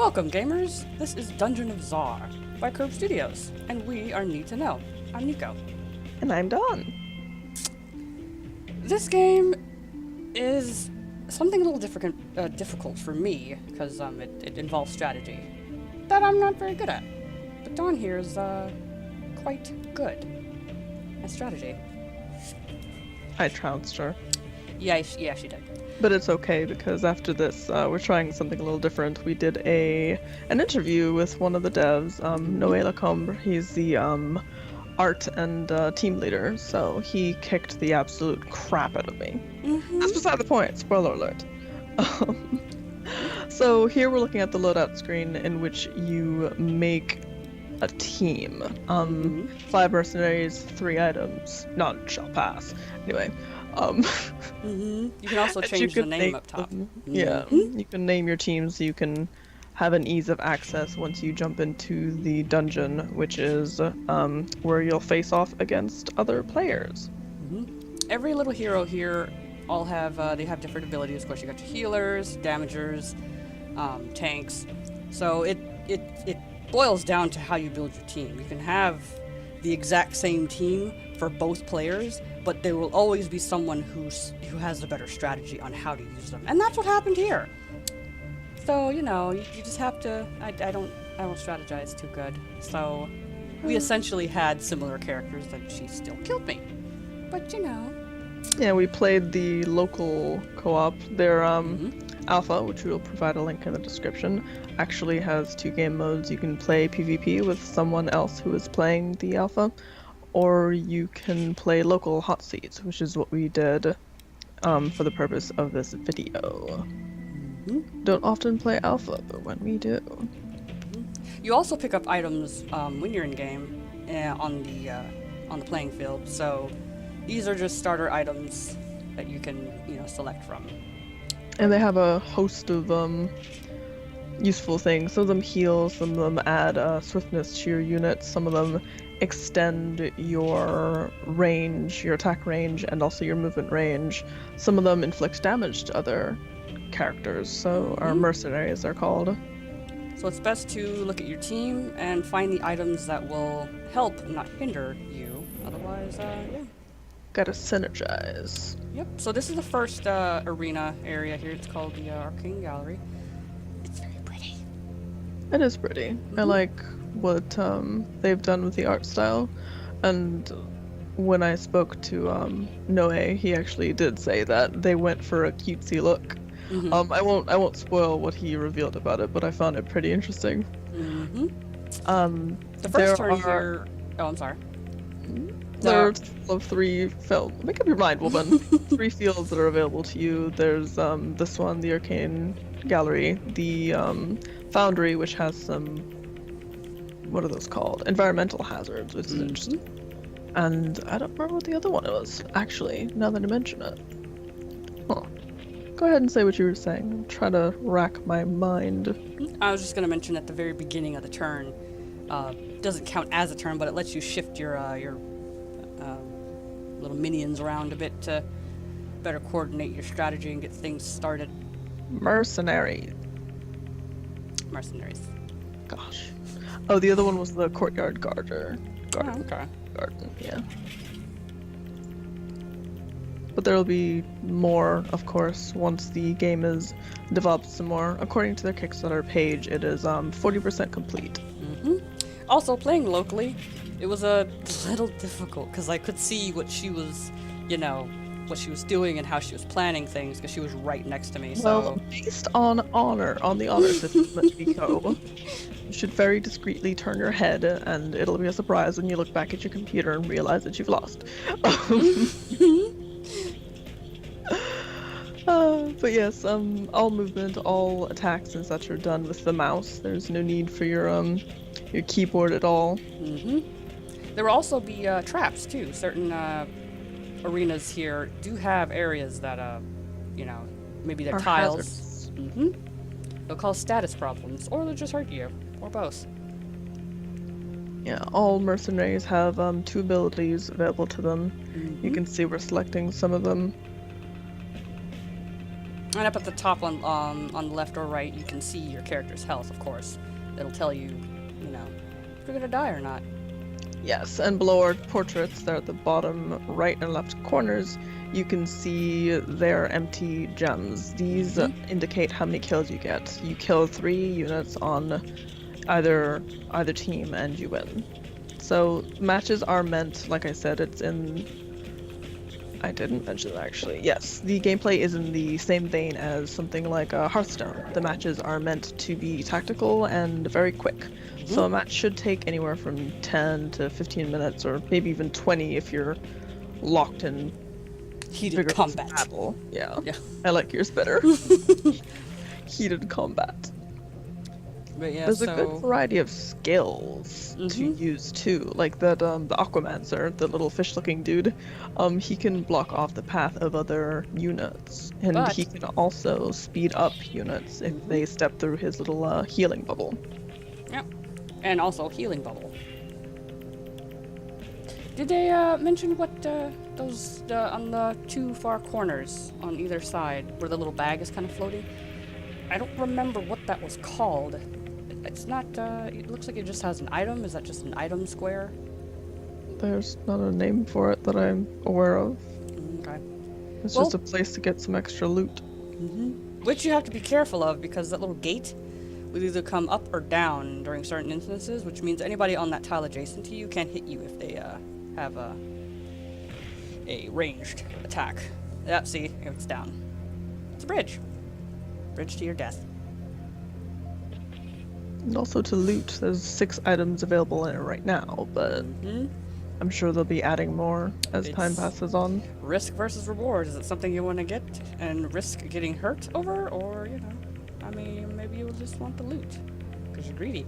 Welcome, gamers! This is Dungeon of Zar by Kurb Studios, and we are Needtoknow. I'm Nico. And I'm Dawn. This game is something a little difficult for me, because it involves strategy that I'm not very good at. But Dawn here is quite good at strategy. I trounced her. Yeah, she did. But it's okay because after this, we're trying something a little different. We did an interview with one of the devs, Noè Lecombre. He's the art and team leader, so he kicked the absolute crap out of me. That's beside the point. Spoiler alert. So here we're looking at the loadout screen in which you make a team. 5 mercenaries, 3 items. None shall pass. Anyway. You can also change the name up top. Yeah, you can name your teams so you can have an ease of access once you jump into the dungeon, which is where you'll face off against other players. Every little hero here all have they have different abilities. Of course, you got your healers, damagers, tanks. So it boils down to how you build your team. You can have the exact same team for both players, but there will always be someone who has a better strategy on how to use them, and that's what happened here. So you just have to. I don't strategize too good, so we essentially had similar characters that she still killed me, but Yeah, we played the local co-op. Their alpha, which we'll provide a link in the description, actually has 2 game modes. You can play PvP with someone else who is playing the alpha, or you can play local hot seats, which is what we did for the purpose of this video. Don't often play alpha, but when we do. You also pick up items when you're in game on the playing field. So these are just starter items that you can select from. And they have a host of useful things. Some of them heal, some of them add swiftness to your units, some of them extend your range, your attack range, and also your movement range. Some of them inflict damage to other characters, so our mercenaries are called. So it's best to look at your team and find the items that will help, not hinder you. Otherwise, yeah. Gotta synergize. Yep, so this is the first arena area here. It's called the Arcane Gallery. It's very pretty. It is pretty. I like what they've done with the art style, and when I spoke to Noè, he actually did say that they went for a cutesy look. I won't spoil what he revealed about it, but I found it pretty interesting. The first turn here. Oh, I'm sorry. There are 3 fields. Make up your mind, woman. 3 fields that are available to you. There's this one, the Arcane Gallery, the Foundry, which has some, what are those called? Environmental hazards, which is interesting. And I don't remember what the other one was, actually, now that I mention it. Huh. Go ahead and say what you were saying. I'm trying to rack my mind. I was just going to mention at the very beginning of the turn, doesn't count as a turn, but it lets you shift your little minions around a bit to better coordinate your strategy and get things started. Mercenaries. Gosh. Oh, the other one was the courtyard garden. Okay. Garden, yeah. But there'll be more, of course, once the game is developed some more. According to their Kickstarter page, it is 40% complete. Also, playing locally, it was a little difficult because I could see what she was, what she was doing and how she was planning things because she was right next to me. Well, based on the honor system that we go, you should very discreetly turn your head, and it'll be a surprise when you look back at your computer and realize that you've lost. But yes, all movement, all attacks and such are done with the mouse. There's no need for your keyboard at all. There will also be traps too. Certain arenas here do have areas that maybe they're tiles. They'll cause status problems, or they'll just hurt you, or both. Yeah, all mercenaries have 2 abilities available to them. You can see we're selecting some of them. And up at the top on the left or right, you can see your character's health, of course. It'll tell you, you know, if you're gonna die or not. Yes, and below our portraits, there at the bottom right and left corners, you can see their empty gems. These indicate how many kills you get. You kill 3 units on either team and you win. So matches are meant, like I said, it's in... I didn't mention that actually. Yes, the gameplay is in the same vein as something like Hearthstone. The matches are meant to be tactical and very quick. So a match should take anywhere from 10 to 15 minutes, or maybe even 20 if you're locked in Heated combat. Battle. Yeah. Yeah. I like yours better. Heated combat. But yeah, There's a good variety of skills to use too. Like that, the Aquamancer, the little fish-looking dude, he can block off the path of other units, and he can also speed up units if they step through his little healing bubble. Yep, and also healing bubble. Did they mention what those on the 2 far corners on either side, where the little bag is kind of floating? I don't remember what that was called. It's not, it looks like it just has an item. Is that just an item square? There's not a name for it that I'm aware of. Okay. It's just a place to get some extra loot. Which you have to be careful of, because that little gate will either come up or down during certain instances, which means anybody on that tile adjacent to you can't hit you if they have a ranged attack. Yep, see, it's down. It's a bridge. Bridge to your death. And also to loot, there's 6 items available in it right now, but I'm sure they'll be adding more as time passes on. Risk versus reward. Is it something you want to get and risk getting hurt over? Or, you know, I mean, maybe you'll just want the loot because you're greedy.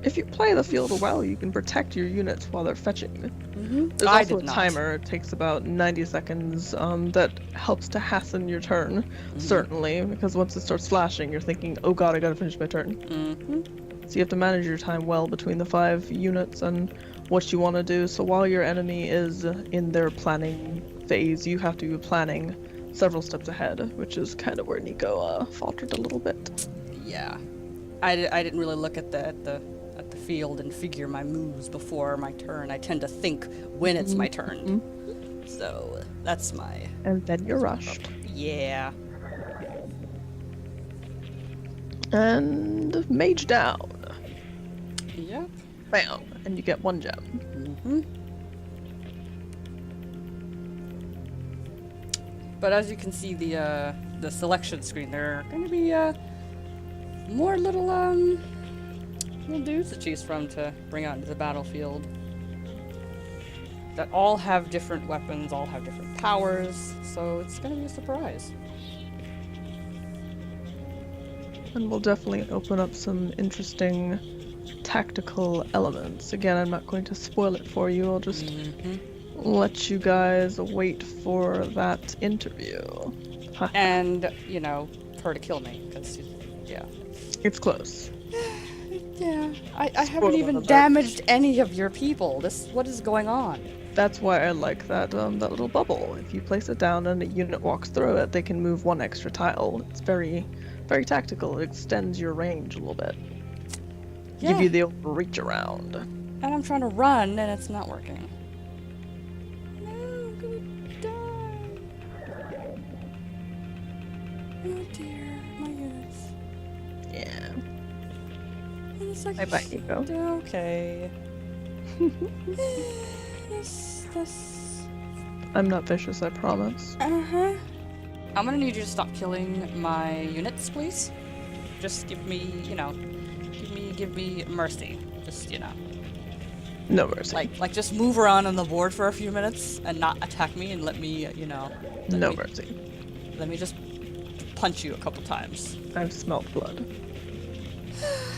If you play the field well, you can protect your units while they're fetching. There's also a timer. It takes about 90 seconds that helps to hasten your turn, certainly, because once it starts flashing, you're thinking, oh god, I gotta finish my turn. So you have to manage your time well between the 5 units and what you want to do. So while your enemy is in their planning phase, you have to be planning several steps ahead, which is kind of where Nico faltered a little bit. Yeah. I didn't really look at the field and figure my moves before my turn. I tend to think when it's my turn. So that's my... And then you're rushed. Yeah. And mage down. Yep. Bam. And you get 1 gem. But as you can see, the selection screen, there are going to be more little dudes to choose from to bring out into the battlefield. That all have different weapons, all have different powers, so it's going to be a surprise. And we'll definitely open up some interesting tactical elements. Again, I'm not going to spoil it for you, I'll just let you guys wait for that interview. And, you know, her to kill me, because, yeah. It's close. Yeah, I haven't even damaged any of your people. What is going on? That's why I like that that little bubble. If you place it down and a unit walks through it, they can move 1 extra tile. It's very, very tactical. It extends your range a little bit. Yeah. Give you the old reach around. And I'm trying to run, and it's not working. No, I'm gonna die. Oh dear, my units. Yeah. Like, bye, Nico. Okay. I'm not vicious, I promise. I'm gonna need you to stop killing my units, please. Just give me, you know, give me mercy. Just, you know. No mercy. Like just move around on the board for a few minutes and not attack me and let me, you know. No mercy. Let me just punch you a couple times. I've smelt blood.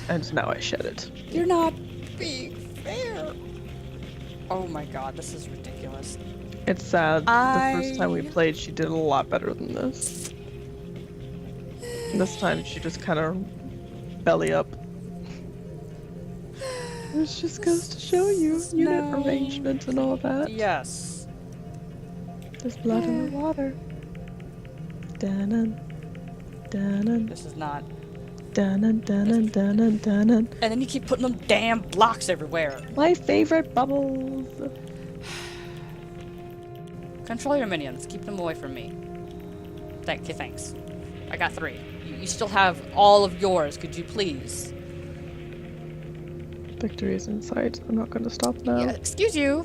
And now I shed it. You're not being fair. Oh my god, this is ridiculous. It's sad. The first time we played, she did a lot better than this. This time, she just kind of belly up. This just goes to show you unit arrangement and all that. Yes. There's blood in the water. Dun-dun, dun-dun, This is not. dun-dun, dun-dun, dun-dun, dun-dun. And then you keep putting them damn blocks everywhere. My favorite bubbles. Control your minions. Keep them away from me. Okay, thanks. I got 3. You still have all of yours. Could you please? Victory is in sight. I'm not going to stop now. Yeah, excuse you,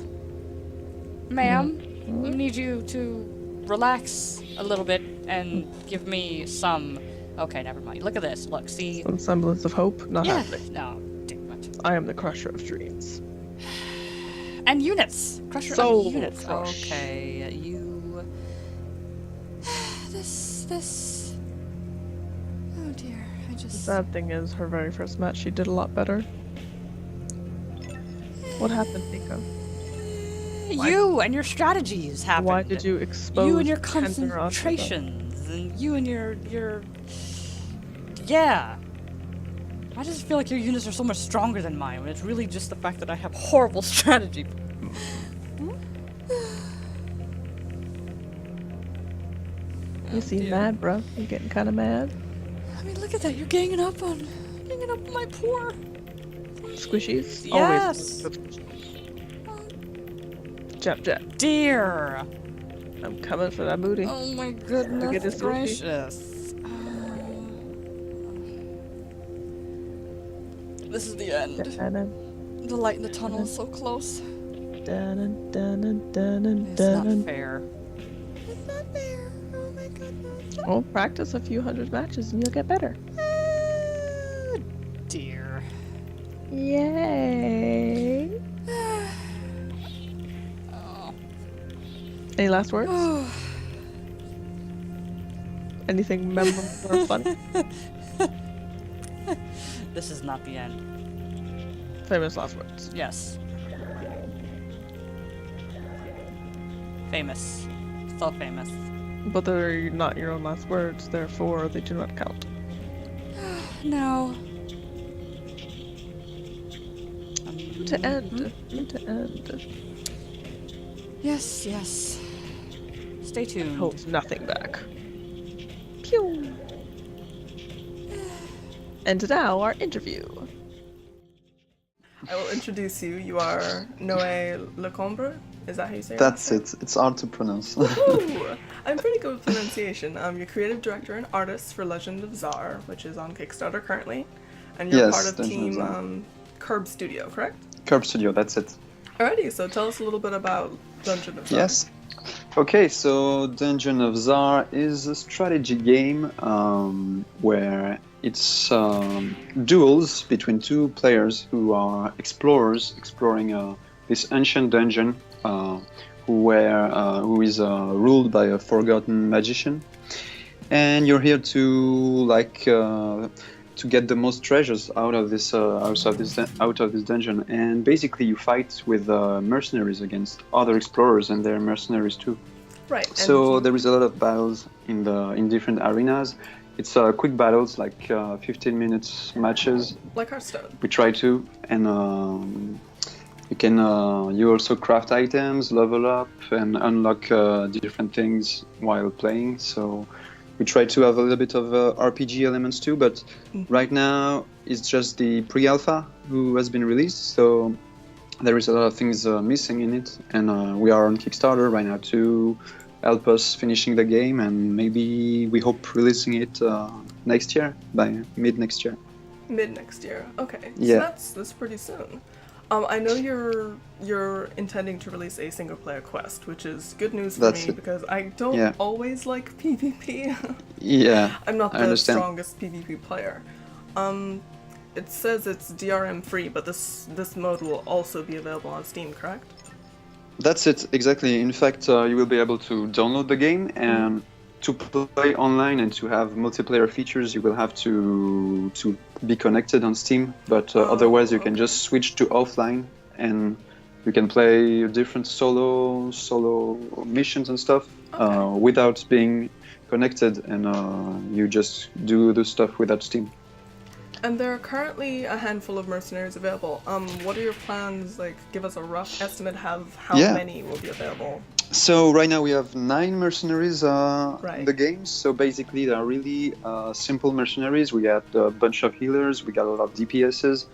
ma'am. We need you to relax a little bit and give me some. Okay, never mind. Look at this. Look, see. Some semblance of hope. Not Yeah. happening. No, damn it. I am the crusher of dreams. And units. Crusher Soul of units. crush. Okay, you. This. Oh dear. I The just. sad thing is, her very first match, she did a lot better. What happened, Nico? You and your strategies happened. Why did you expose You and your Kendra onto them? concentrations, and you and your. Yeah. I just feel like your units are so much stronger than mine, when it's really just the fact that I have horrible strategy. You seem dear. mad, bro. You getting kind of mad? I mean, look at that. You're ganging up on my poor. Squishies? Yes. Always. Jap jap. Dear. I'm coming for that booty. Oh my Get goodness this goofy. gracious. This is the end. Dun-dun, The light in the tunnel is so close. dun-dun, dun-dun, dun-dun, It's not dun-dun. fair. It's not fair. Oh my goodness. Well, practice a few hundred matches and you'll get better. Oh, dear. Yay! Oh. Any last words? Oh. Anything memorable or funny? This is not the end. Famous last words. Yes. Famous. So famous. But they're not your own last words, therefore they do not count. No. To end. To end. Yes, yes. Stay tuned. Holds nothing back. Pew! And now our interview. I will introduce you. You are Noè Lecombre. Is that how you say it? That's it. It's hard to pronounce. Ooh, I'm pretty good with pronunciation. You're creative director and artist for Legend of Zar, which is on Kickstarter currently, and you're Yes, part of Dungeon of team Zar. Kurb Studio, correct? Kurb Studio, that's it. Alrighty, so tell us a little bit about Dungeon of Zar. Yes. Okay, so Dungeon of Zar is a strategy game where it's duels between 2 players who are explorers exploring this ancient dungeon who is ruled by a forgotten magician, and you're here to to get the most treasures out of this dungeon, and basically you fight with mercenaries against other explorers and their mercenaries too. Right. And So there is a lot of battles in different arenas. It's quick battles, like 15 minutes matches. like Hearthstone. We try to, and you also craft items, level up, and unlock different things while playing. So we try to have a little bit of RPG elements too, but right now it's just the pre-alpha who has been released, so there is a lot of things missing in it, and we are on Kickstarter right now to help us finishing the game, and maybe we hope releasing it next year, by mid next year. Mid next year. Okay. Yeah. So that's pretty soon. I know you're intending to release a single player quest, which is good news for That's me it. because I don't always like PvP. Yeah, I'm not I the understand. strongest PvP player. It says it's DRM free, but this mode will also be available on Steam, correct? That's it, exactly. In fact, you will be able to download the game, and to play online and to have multiplayer features, you will have to be connected on Steam. But otherwise, you can just switch to offline, and you can play different solo missions and stuff without being connected, and you just do the stuff without Steam. And there are currently a handful of mercenaries available. What are your plans? Like, give us a rough estimate of how Yeah. many will be available. So right now we have 9 mercenaries Right. in the game. So basically they are really simple mercenaries. We got a bunch of healers, we got a lot of DPSs,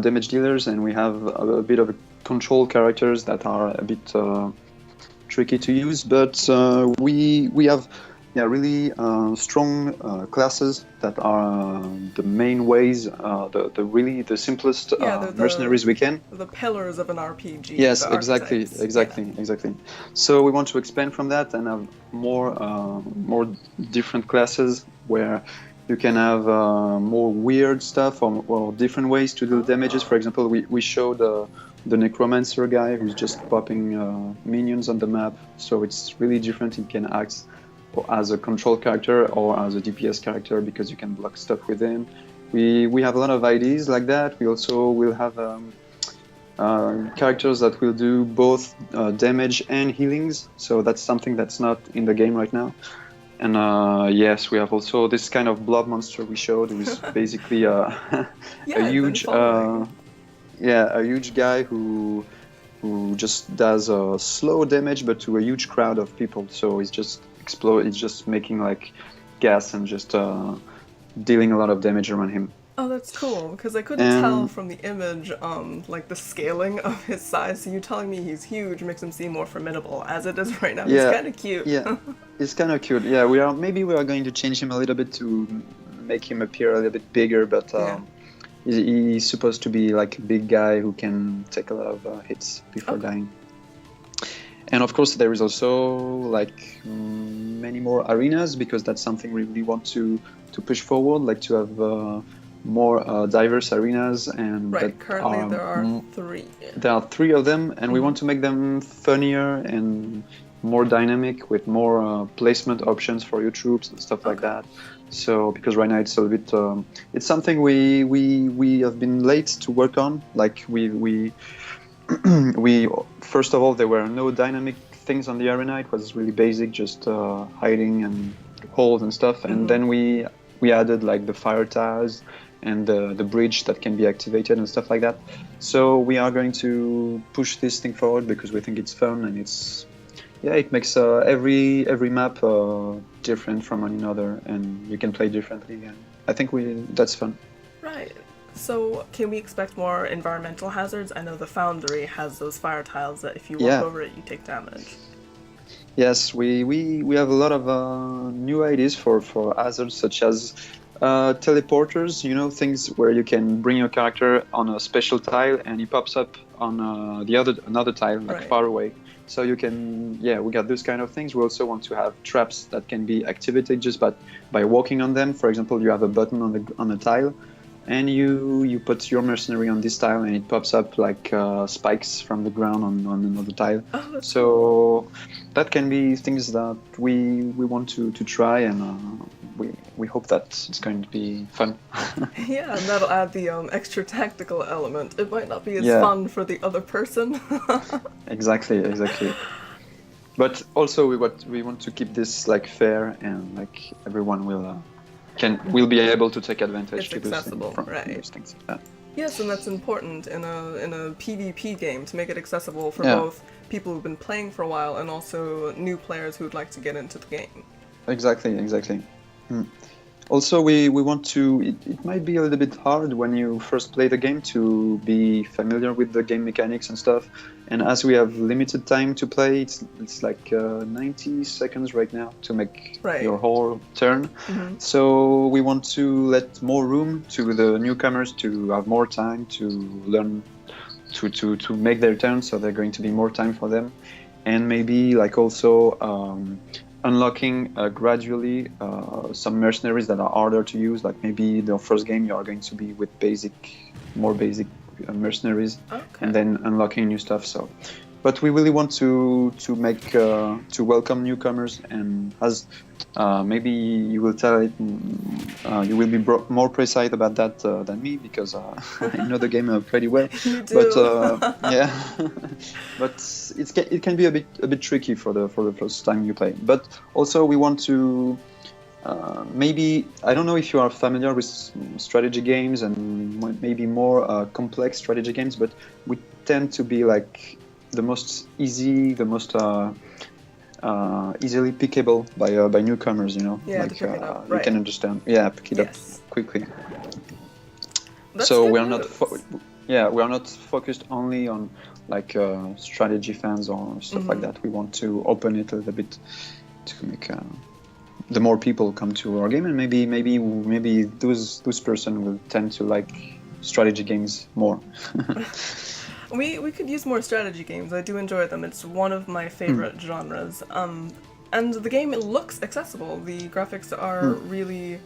damage dealers, and we have a bit of control characters that are a bit tricky to use. But we have really strong classes that are the main ways, the simplest Yeah, mercenaries we can. the pillars of an RPG. Yes, the exactly, archetypes. exactly. So we want to expand from that and have more different classes where you can have more weird stuff or different ways to do damages. For example, we showed the necromancer guy who's just popping minions on the map. So it's really different. He can act as a control character or as a DPS character because you can block stuff with him. We have a lot of ideas like that. We also will have characters that will do both damage and healings, so that's something that's not in the game right now. And yes, we have also this kind of blob monster we showed, who's basically Yeah, a I've huge been following. a huge guy who just does slow damage but to a huge crowd of people. So he's just he's just making like gas and just dealing a lot of damage around him. Oh, that's cool, because I couldn't tell from the image, like, the scaling of his size, so you telling me he's huge makes him seem more formidable. As it is right now, he's kind of cute. Yeah, it's kind of cute. Yeah, maybe we are going to change him a little bit to make him appear a little bit bigger, but he's supposed to be like a big guy who can take a lot of hits before dying. And of course, there is also like many more arenas, because that's something we really want to push forward, like to have more diverse arenas. And Right, currently there are 3. There are 3 of them, and we want to make them funnier and more dynamic with more placement options for your troops and stuff like that. So because right now it's a bit, it's something we have been late to work on. Like we first of all, there were no dynamic things on the arena. It was really basic, just hiding and holes and stuff. And then we added like the fire tiles and the bridge that can be activated and stuff like that. So we are going to push this thing forward because we think it's fun, and it makes every map different from one another, and you can play differently. And I think that's fun. Right. So can we expect more environmental hazards? I know the Foundry has those fire tiles that if you walk over it, you take damage. Yes, we have a lot of new ideas for hazards, such as teleporters, things where you can bring your character on a special tile and he pops up on another tile, like far away. So you can, we got those kind of things. We also want to have traps that can be activated just by walking on them. For example, you have a button on a tile, and you put your mercenary on this tile, and it pops up like spikes from the ground on another tile. So that can be things that we want to try, and we hope that it's going to be fun. Yeah, and that'll add the extra tactical element. It might not be as fun for the other person. Exactly. But also we want to keep this like fair, and like everyone will be able to take advantage It's accessible, from right? those things. Yeah. Yes, and that's important in a PvP game, to make it accessible for both people who've been playing for a while and also new players who'd like to get into the game. Exactly. Also, we want to. It might be a little bit hard when you first play the game to be familiar with the game mechanics and stuff. And as we have limited time to play, it's like 90 seconds right now to make your whole turn. So we want to let more room to the newcomers to have more time to learn to make their turn. So they're going to be more time for them, and maybe like also. Unlocking gradually some mercenaries that are harder to use, like maybe the first game you are going to be with more basic mercenaries, and then unlocking new stuff. So, but we really want to make to welcome newcomers, and as maybe you will tell it, you will be more precise about that than me, because I know the game pretty well. You do. But but it can be a bit tricky for the first time you play. But also we want to maybe, I don't know if you are familiar with strategy games and maybe more complex strategy games, but we tend to be like the most easy, the most easily pickable by newcomers. You know, Yeah, to pick it up, right. You can understand. Yeah, pick it Yes. up quickly. That's So good we are not, news. we are not focused only on like strategy fans or stuff like that. We want to open it a little bit to make the more people come to our game, and maybe those person will tend to like strategy games more. We could use more strategy games. I do enjoy them. It's one of my favorite genres. And the game, it looks accessible. The graphics are really...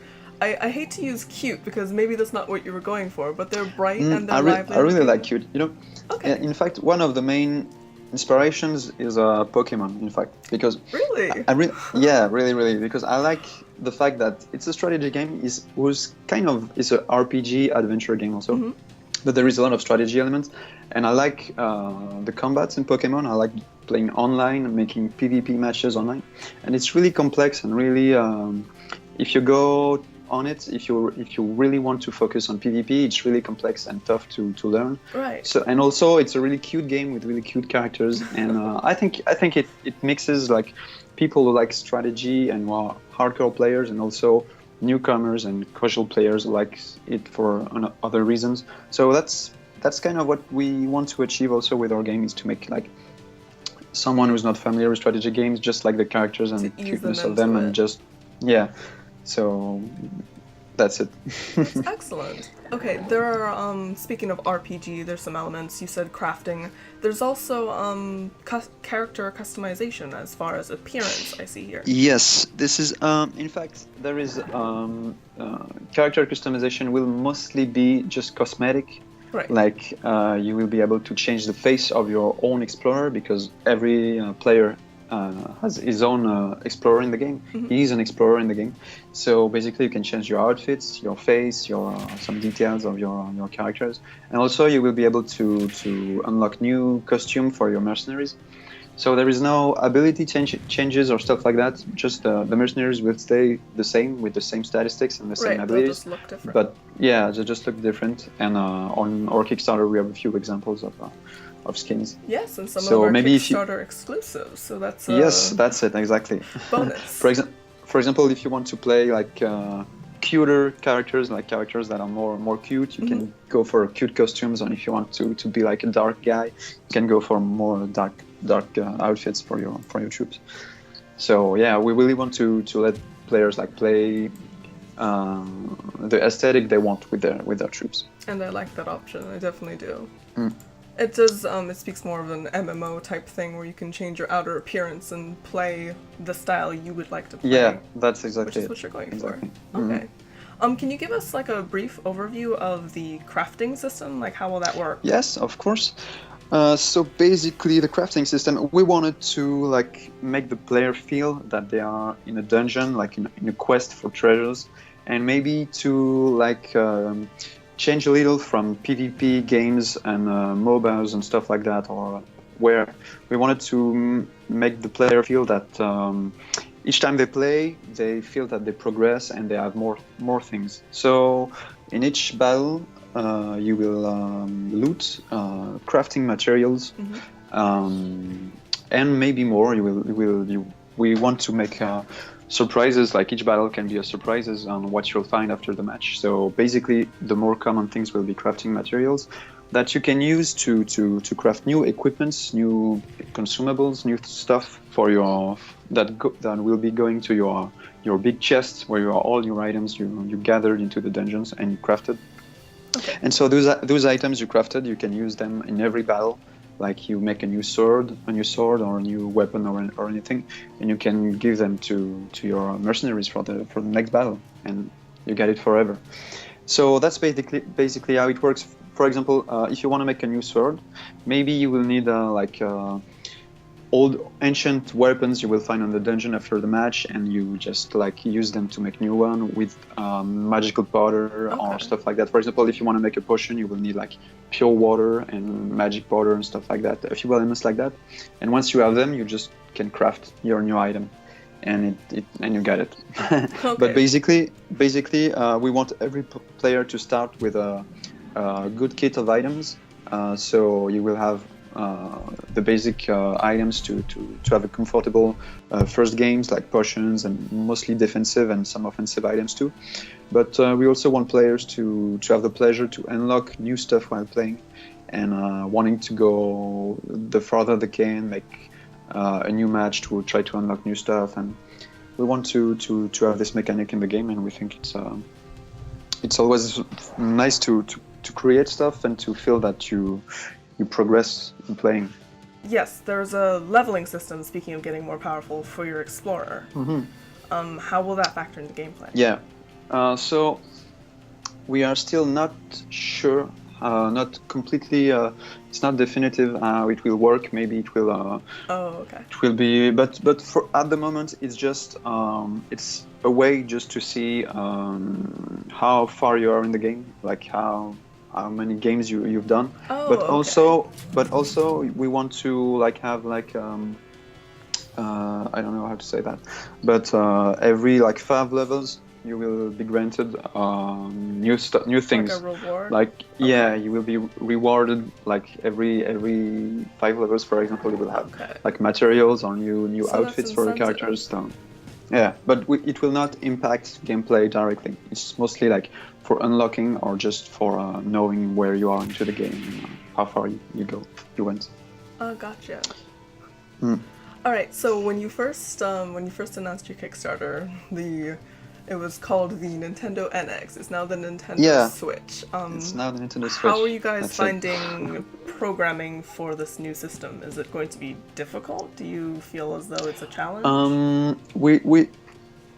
I hate to use cute because maybe that's not what you were going for, but they're bright and they're lively. I really like cute. You know, Okay. in fact, one of the main inspirations is Pokemon. In fact, because Really? really, because I like the fact that it's a strategy game. Is a RPG adventure game also, but there is a lot of strategy elements, and I like the combats in Pokemon. I like playing online, making PvP matches online, and it's really complex and really. If you go on it, if you really want to focus on PvP, it's really complex and tough to learn. Right. So, and also it's a really cute game with really cute characters, and I think it mixes like people who like strategy and hardcore players, and also newcomers and casual players who like it for other reasons. So that's kind of what we want to achieve also with our game, is to make like someone who's not familiar with strategy games just like the characters and To ease cuteness them of them, into and it. just so that's it. That's excellent. Okay, there are, speaking of RPG, there's some elements. You said crafting. There's also character customization as far as appearance, I see here. Yes, this is in fact there is character customization will mostly be just cosmetic. Right. Like you will be able to change the face of your own explorer, because every player has his own explorer in the game. He is an explorer in the game. So basically you can change your outfits, your face, your some details of your characters. And also you will be able to unlock new costume for your mercenaries. So there is no ability changes or stuff like that. Just the mercenaries will stay the same with the same statistics and the same Right, they'll abilities. just look different. But yeah, they just look different. And on our Kickstarter we have a few examples of skins. Yes, and some So of them are maybe if you- Kickstarter exclusives, so that's Yes, that's it, exactly. bonus. For example, if you want to play like cuter characters, like characters that are more cute, you can go for cute costumes. And if you want to be like a dark guy, you can go for more dark outfits for your troops. So yeah, we really want to let players like play the aesthetic they want with their troops. And I like that option, I definitely do. It does, it speaks more of an MMO type thing where you can change your outer appearance and play the style you would like to play. Yeah, that's Which exactly is it. what you're going Exactly. for. Okay. Can you give us like a brief overview of the crafting system? Like how will that work? Yes, of course. So basically, the crafting system, we wanted to like make the player feel that they are in a dungeon, like in a quest for treasures, and maybe to like change a little from PvP games and MOBAs and stuff like that, or where we wanted to make the player feel that each time they play, they feel that they progress and they have more things. So in each battle, you will loot crafting materials, and maybe more. We want to make surprises. Like each battle can be a surprises on what you'll find after the match. So basically, the more common things will be crafting materials that you can use to craft new equipments, new consumables, new stuff for your that will be going to your big chest where you are all your items you gathered into the dungeons and you crafted. Okay. And so those items you crafted, you can use them in every battle. Like you make a new sword or a new weapon or anything, and you can give them to your mercenaries for the next battle, and you get it forever. So that's basically how it works. For example, if you want to make a new sword, maybe you will need old ancient weapons you will find on the dungeon after the match, and you just like use them to make new one with magical powder or stuff like that. For example, if you want to make a potion, you will need like pure water and magic powder and stuff like that, a few elements like that. And once you have them, you just can craft your new item, and you get it. Okay. But basically, we want every player to start with a good kit of items. So you will have the basic items to have a comfortable first games, like potions and mostly defensive and some offensive items too. But we also want players to have the pleasure to unlock new stuff while playing, and wanting to go the farther they can, make a new match to try to unlock new stuff. And we want to have this mechanic in the game, and we think it's always nice to create stuff and to feel that you progress in playing. Yes, there's a leveling system, speaking of getting more powerful, for your explorer. How will that factor into gameplay? Yeah, so we are still not sure, not completely, it's not definitive how it will work. Maybe it will it will be, but for at the moment it's just it's a way just to see how far you are in the game, like how many games you've done. But also we want to like have like I don't know how to say that, but every like 5 levels you will be granted new things. Like a reward? Like you will be rewarded like every 5 levels, for example. You will have like materials or new outfits for your characters. So, yeah, but it will not impact gameplay directly. It's mostly like for unlocking or just for knowing where you are into the game, and, how far you went. Oh, gotcha. All right. So when you first announced your Kickstarter, it was called the Nintendo NX. It's now the Nintendo Switch. It's now the Nintendo Switch. How are you guys finding programming for this new system? Is it going to be difficult? Do you feel as though it's a challenge?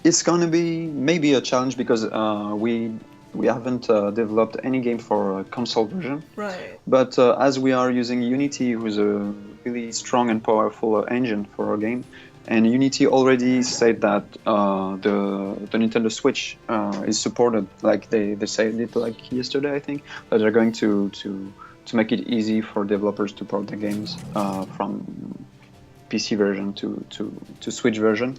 It's going to be maybe a challenge because we haven't developed any game for a console version. Right. But as we are using Unity, who's a really strong and powerful engine for our game, and Unity already said that the Nintendo Switch is supported. Like they said it like yesterday, I think, that they're going to make it easy for developers to port the games from PC version to Switch version.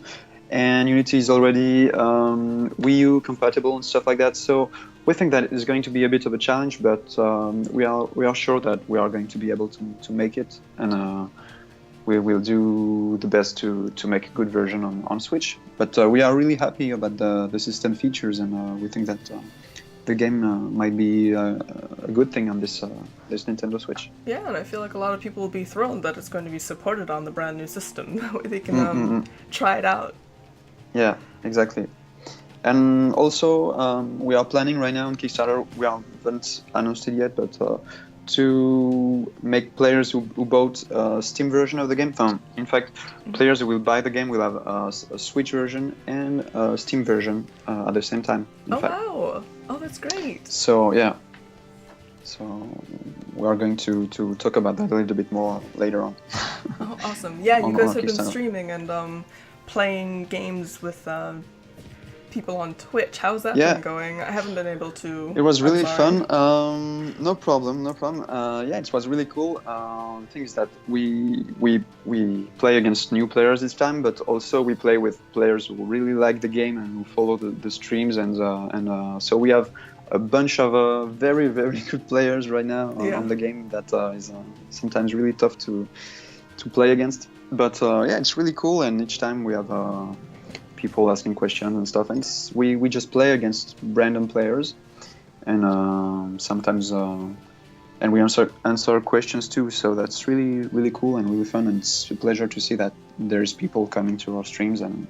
And Unity is already Wii U compatible and stuff like that. So we think that is going to be a bit of a challenge, but we are sure that we are going to be able to make it, and we will do the best to make a good version on Switch. But we are really happy about the system features, and we think that the game might be a good thing on this Nintendo Switch. Yeah, and I feel like a lot of people will be thrilled that it's going to be supported on the brand new system. That way they can try it out. Yeah, exactly. And also, we are planning right now on Kickstarter, we haven't announced it yet, but to make players who bought a Steam version of the game, in fact, players who will buy the game will have a Switch version and a Steam version at the same time. Wow! Oh, that's great! So, yeah. So, we are going to talk about that a little bit more later on. Oh, awesome. Yeah, you guys have been streaming and playing games with people on Twitch. How's that been going? I haven't been able to. It was really fun. No problem. Yeah, it was really cool. The thing is that we play against new players this time, but also we play with players who really like the game and who follow the streams, and so we have a bunch of very, very good players right now on the game that is sometimes really tough to play against. But yeah, it's really cool, and each time we have people asking questions and stuff, and we just play against random players, and sometimes and we answer questions too. So that's really, really cool and really fun, and it's a pleasure to see that there's people coming to our streams and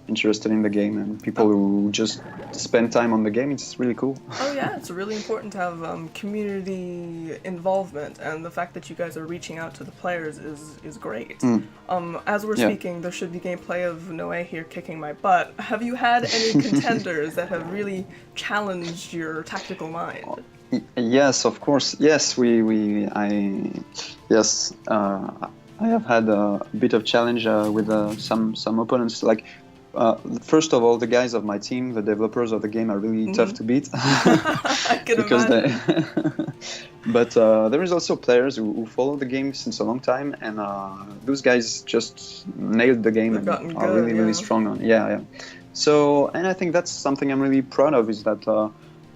interested in the game, and people who just spend time on the game. It's really cool. Oh yeah, it's really important to have community involvement, and the fact that you guys are reaching out to the players is great. As we're speaking, there should be gameplay of Noè here kicking my butt. Have you had any contenders that have really challenged your tactical mind? Yes, of course. Yes, I have had a bit of challenge with some opponents. Like, first of all, the guys of my team, the developers of the game, are really tough to beat. I can imagine. But there is also players who follow the game since a long time, and those guys just nailed the game and are really, really strong on. Yeah. So, and I think that's something I'm really proud of, is that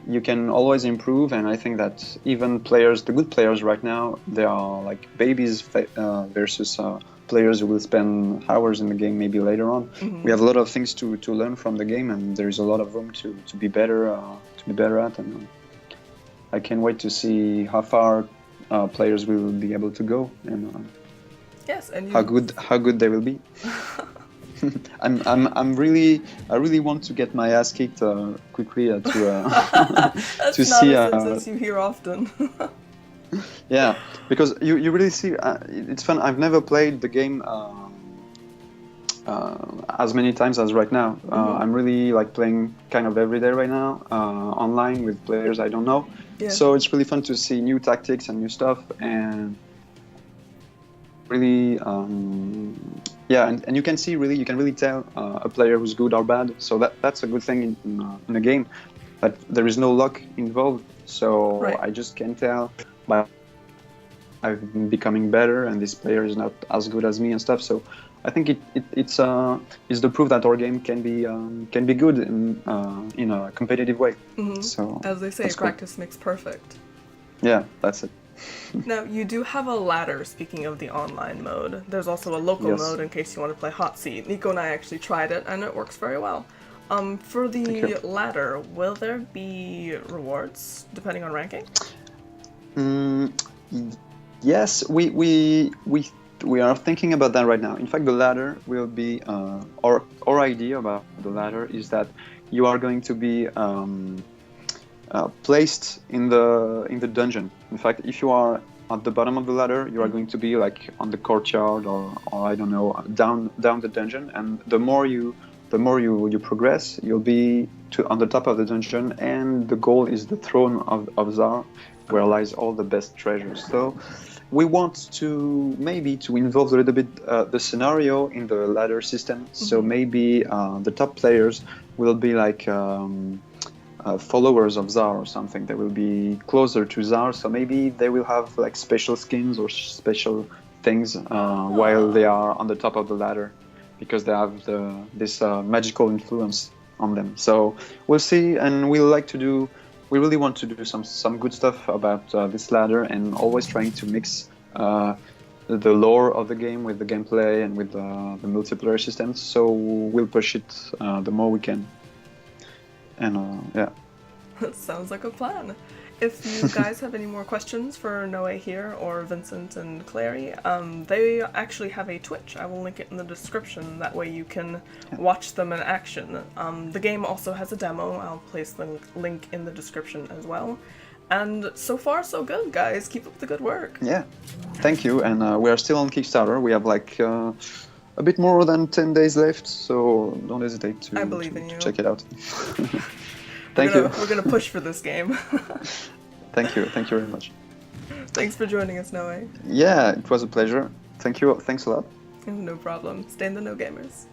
you can always improve, and I think that even players, the good players right now, they are like babies versus players who will spend hours in the game maybe later on. We have a lot of things to learn from the game, and there is a lot of room to be better at, and I can't wait to see how far players will be able to go, and Yes, and how good they will be. I really want to get my ass kicked quickly That's to not see. a sentence you hear often. Yeah, because you really see it's fun. I've never played the game as many times as right now. I'm really like playing kind of every day right now online with players I don't know. Yeah. So it's really fun to see new tactics and new stuff, and really and you can really tell a player who's good or bad. So that's a good thing in a game, but there is no luck involved. So Right. I just can tell by I've been becoming better, and this player is not as good as me and stuff. So I think it's the proof that our game can be good in a competitive way. So As they say, that's cool. practice makes perfect. Yeah, that's it. Now, you do have a ladder, speaking of the online mode. There's also a local Yes. mode in case you want to play hot seat. Nico and I actually tried it, and it works very well. For the Thank you. ladder, will there be rewards, depending on ranking? Yes, we are thinking about that right now. In fact, the ladder will be our idea about the ladder is that you are going to be placed in the dungeon. In fact, if you are at the bottom of the ladder, you are going to be like on the courtyard or I don't know, down the dungeon. And the more you progress, you'll be on the top of the dungeon, and the goal is the throne of Zar, where lies all the best treasures. So we want to involve a little bit the scenario in the ladder system. So maybe the top players will be like followers of Zar or something. They will be closer to Zar, so maybe they will have like special skins or special things while they are on the top of the ladder, because they have this magical influence on them. So we'll see, and we really want to do some good stuff about this ladder, and always trying to mix the lore of the game with the gameplay and with the multiplayer systems. So we'll push it the more we can. And yeah. That sounds like a plan. If you guys have any more questions for Noè here or Vincent and Clary, they actually have a Twitch. I will link it in the description. That way you can watch them in action. The game also has a demo. I'll place the link in the description as well. And so far, so good, guys. Keep up the good work. Yeah, thank you. And we are still on Kickstarter. We have like a bit more than 10 days left, so don't hesitate to, I believe in you. check it out. Thank you. We're gonna push for this game. Thank you very much. Thanks for joining us, Noè. Yeah, it was a pleasure. Thank you. Thanks a lot. No problem. Stay in the know, gamers.